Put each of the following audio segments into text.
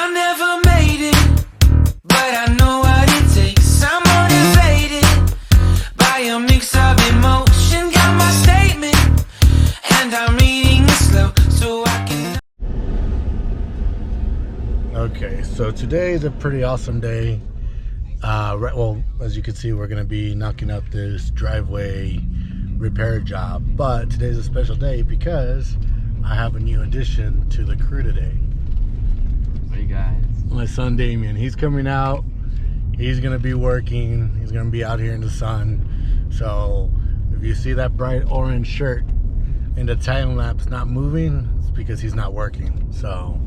I never made it, but I know what it takes. I'm motivated by a mix of emotion. Got my statement, and I'm reading it slow so I can. Okay, so today is a pretty awesome day. Well, as you can see, we're gonna be knocking out this driveway repair job, but today's a special day because I have a new addition to the crew today. Hey guys. My son Damien, he's coming out. He's gonna be working. He's gonna be out here in the sun. So if you see that bright orange shirt in the time lapse not moving, it's because he's not working. So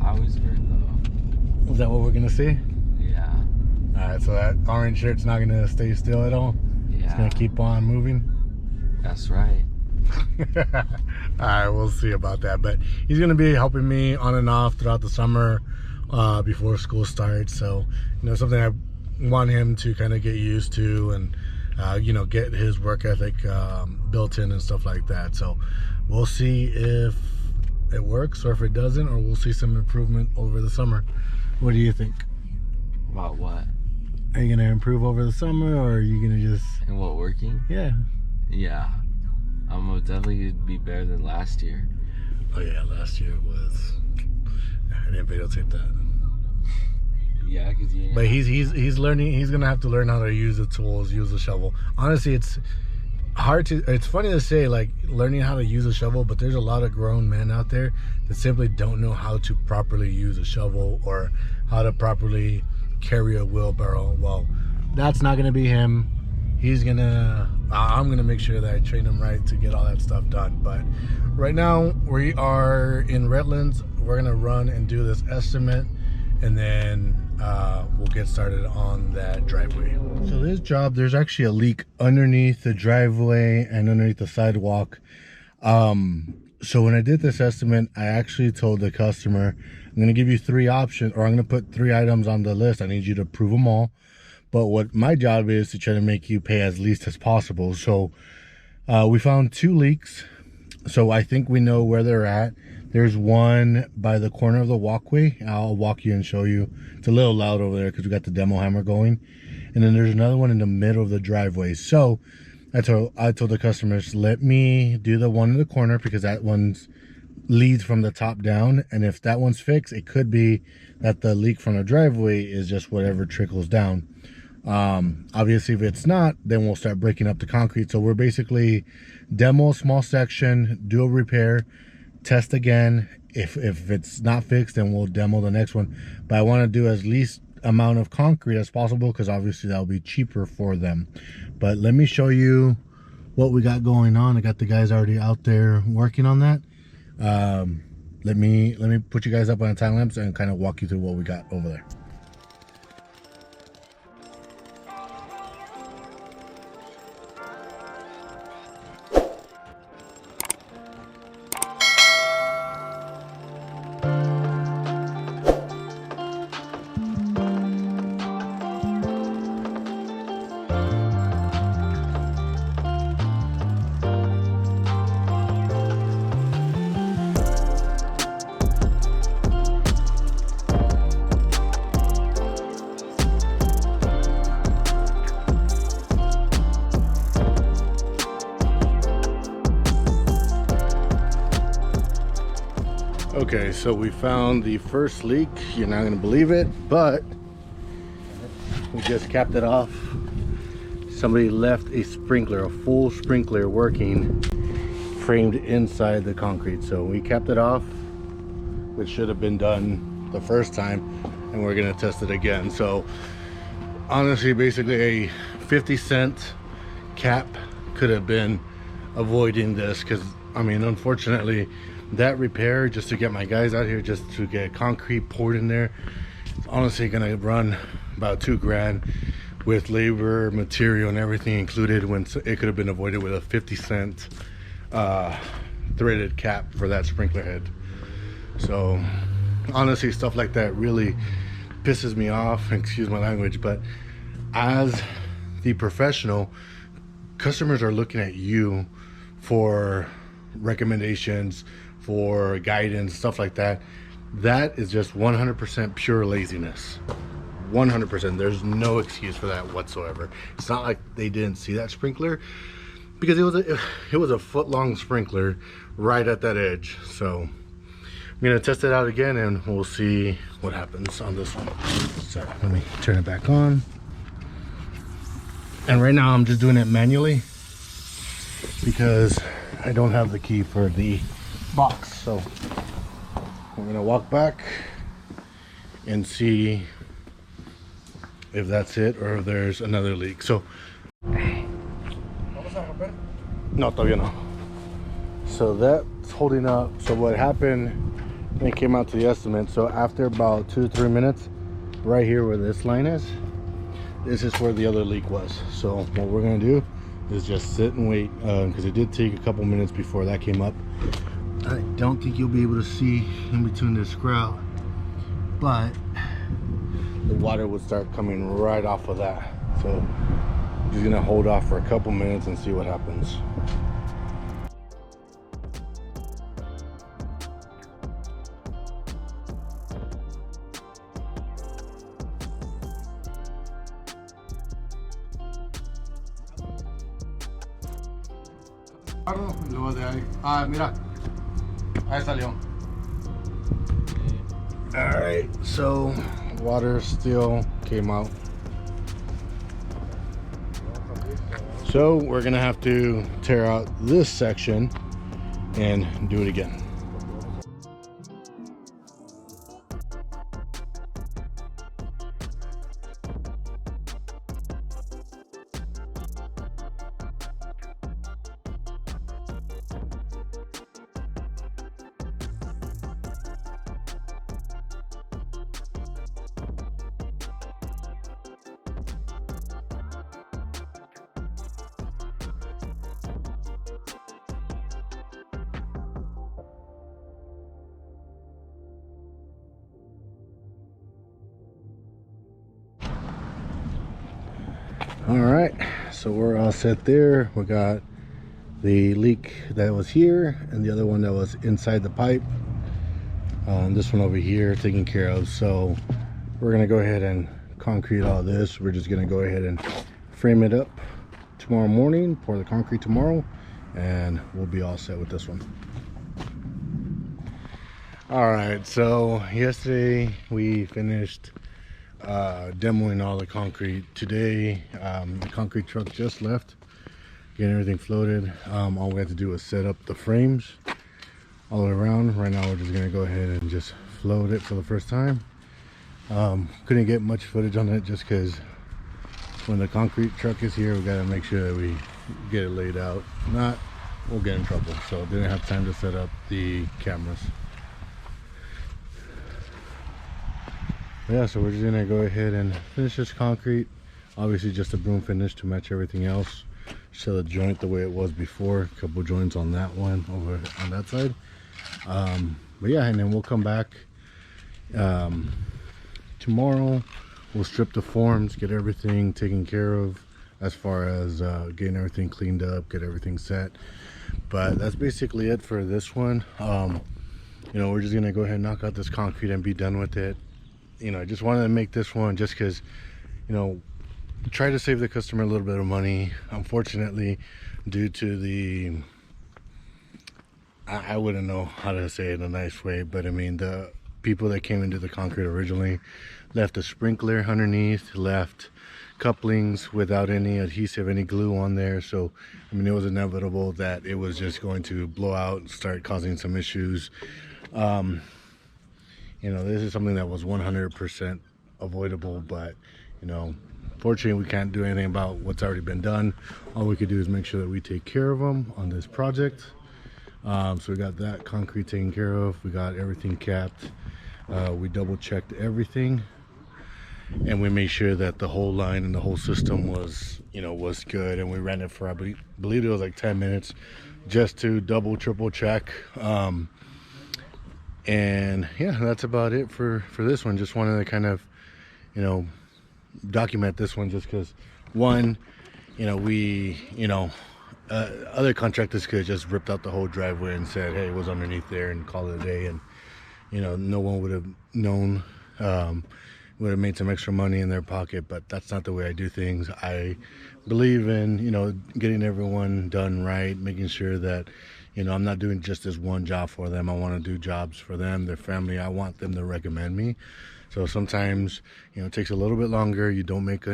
I was hurt though. is that what we're gonna see? Yeah. All right, so that orange shirt's not gonna stay still at all. Yeah. It's gonna keep on moving. That's right. All right, we'll see about that. But he's gonna be helping me on and off throughout the summer before school starts. So, you know, something I want him to kind of get used to and, you know, get his work ethic built in and stuff like that. So we'll see if it works or if it doesn't, or we'll see some improvement over the summer. What do you think? About what? Are you gonna improve over the summer, or are you gonna just... And what, working? Yeah. Yeah. I'm definitely gonna be better than last year. Oh yeah, last year was... I didn't videotape that. Yeah, because you know. But he's learning. He's gonna have to learn how to use the tools, use the shovel. Honestly, it's hard to... It's funny to say, like, learning how to use a shovel, but there's a lot of grown men out there that simply don't know how to properly use a shovel or how to properly carry a wheelbarrow. Well, that's not gonna be him. He's gonna... I'm gonna make sure that I train him right to get all that stuff done. But right now we are in Redlands. We're gonna run and do this estimate, and then we'll get started on that driveway. So this job, there's actually a leak underneath the driveway and underneath the sidewalk. So when I did this estimate, I actually told the customer, I'm gonna give you 3 options, or I'm gonna put 3 items on the list. I need you to prove them all. But what my job is to try to make you pay as least as possible. So we found 2 leaks. So I think we know where they're at. There's one by the corner of the walkway. I'll walk you and show you. It's a little loud over there because we got the demo hammer going. And then there's another one in the middle of the driveway. So I told the customers, let me do the one in the corner because that one's leads from the top down. And if that one's fixed, it could be that the leak from the driveway is just whatever trickles down. Obviously if it's not, then we'll start breaking up the concrete. So we're basically demo a small section, do a repair, test again. If it's not fixed, then we'll demo the next one. But I want to do as least amount of concrete as possible because obviously that'll be cheaper for them. But let me show you what we got going on. I got the guys already out there working on that. Let me put you guys up on a time lapse and kind of walk you through what we got over there. Okay, so we found the first leak. You're not gonna believe it, but we just capped it off. Somebody left a sprinkler, a full sprinkler working, framed inside the concrete. So we capped it off, which should have been done the first time, and we're gonna test it again. So honestly, basically a 50-cent cap could have been avoiding this, because I mean, unfortunately, that repair just to get my guys out here just to get concrete poured in there, it's honestly gonna run about $2 grand with labor, material, and everything included, when it could have been avoided with a 50-cent threaded cap for that sprinkler head. So honestly, stuff like that really pisses me off, excuse my language, but as the professional, customers are looking at you for recommendations, for guidance, stuff like that. That is just 100% pure laziness. 100%. There's no excuse for that whatsoever. It's not like they didn't see that sprinkler, because it was a foot long sprinkler right at that edge. So I'm gonna test it out again and we'll see what happens on this one. So let me turn it back on. And right now I'm just doing it manually because I don't have the key for the box. So we're gonna walk back and see if that's it or if there's another leak. So no, todavía no. So that's holding up. So what happened, when it came out to the estimate, so after about 2 to 3 minutes, right here where this line is, this is where the other leak was. So what we're gonna do is just sit and wait, because it did take a couple minutes before that came up. I don't think you'll be able to see in between this grout, but the water would start coming right off of that. So I'm just gonna hold off for a couple minutes and see what happens. Luego de ahí. Ah, mira. Ahí salió. All right, so water still came out. So we're gonna have to tear out this section and do it again. All right, so we're all set there. We got the leak that was here and the other one that was inside the pipe. This one over here taken care of. So we're gonna go ahead and concrete all this. We're just gonna go ahead and frame it up tomorrow morning, pour the concrete tomorrow, and we'll be all set with this one. All right, so yesterday we finished demoing all the concrete. Today the concrete truck just left, getting everything floated. All we had to do was set up the frames all the way around. Right now we're just gonna go ahead and just float it for the first time. Couldn't get much footage on it just because when the concrete truck is here, we gotta make sure that we get it laid out. If not, we'll get in trouble. So didn't have time to set up the cameras. Yeah, so we're just gonna go ahead and finish this concrete. Obviously just a broom finish to match everything else. Show the joint the way it was before. A couple joints on that one over on that side. But yeah, and then we'll come back tomorrow. We'll strip the forms, get everything taken care of as far as getting everything cleaned up, get everything set. But that's basically it for this one. You know, we're just gonna go ahead and knock out this concrete and be done with it. You know, I just wanted to make this one just because, you know, try to save the customer a little bit of money. Unfortunately, due to the, I wouldn't know how to say it in a nice way, but I mean, the people that came into the concrete originally left a sprinkler underneath, left couplings without any adhesive, any glue on there. So I mean, it was inevitable that it was just going to blow out and start causing some issues. You know, this is something that was 100% avoidable, but you know, fortunately we can't do anything about what's already been done. All we could do is make sure that we take care of them on this project. So we got that concrete taken care of, we got everything capped, we double checked everything, and we made sure that the whole line and the whole system was, you know, was good. And we ran it for, I believe it was like 10 minutes just to double triple check. And yeah, that's about it for this one. Just wanted to kind of, you know, document this one just because, one, you know, we, you know, other contractors could have just ripped out the whole driveway and said, hey, it was underneath there, and call it a day. And you know, no one would have known, would have made some extra money in their pocket. But that's not the way I do things. I believe in, you know, getting everyone done right, making sure that, you know, I'm not doing just this one job for them. I want to do jobs for them, their family. I want them to recommend me. So sometimes, you know, it takes a little bit longer. You don't make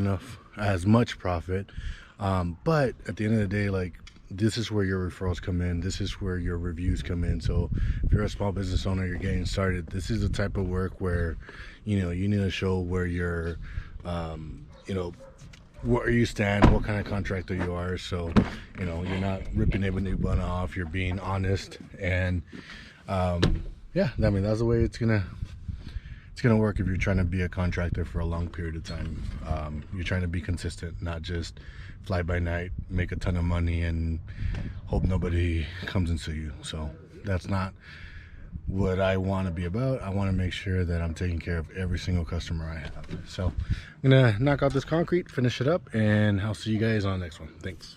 as much profit. But at the end of the day, like, this is where your referrals come in. This is where your reviews come in. So if you're a small business owner, you're getting started, this is the type of work where, you know, you need to show where you're, you know, where you stand, what kind of contractor you are. So, you know, you're not ripping everyone off. You're being honest. And yeah, I mean, that's the way it's gonna work if you're trying to be a contractor for a long period of time. You're trying to be consistent, not just fly by night, make a ton of money, and hope nobody comes and sue you. So that's not what I want to be about. I want to make sure that I'm taking care of every single customer I have. So I'm gonna knock out this concrete, finish it up, and I'll see you guys on the next one. Thanks.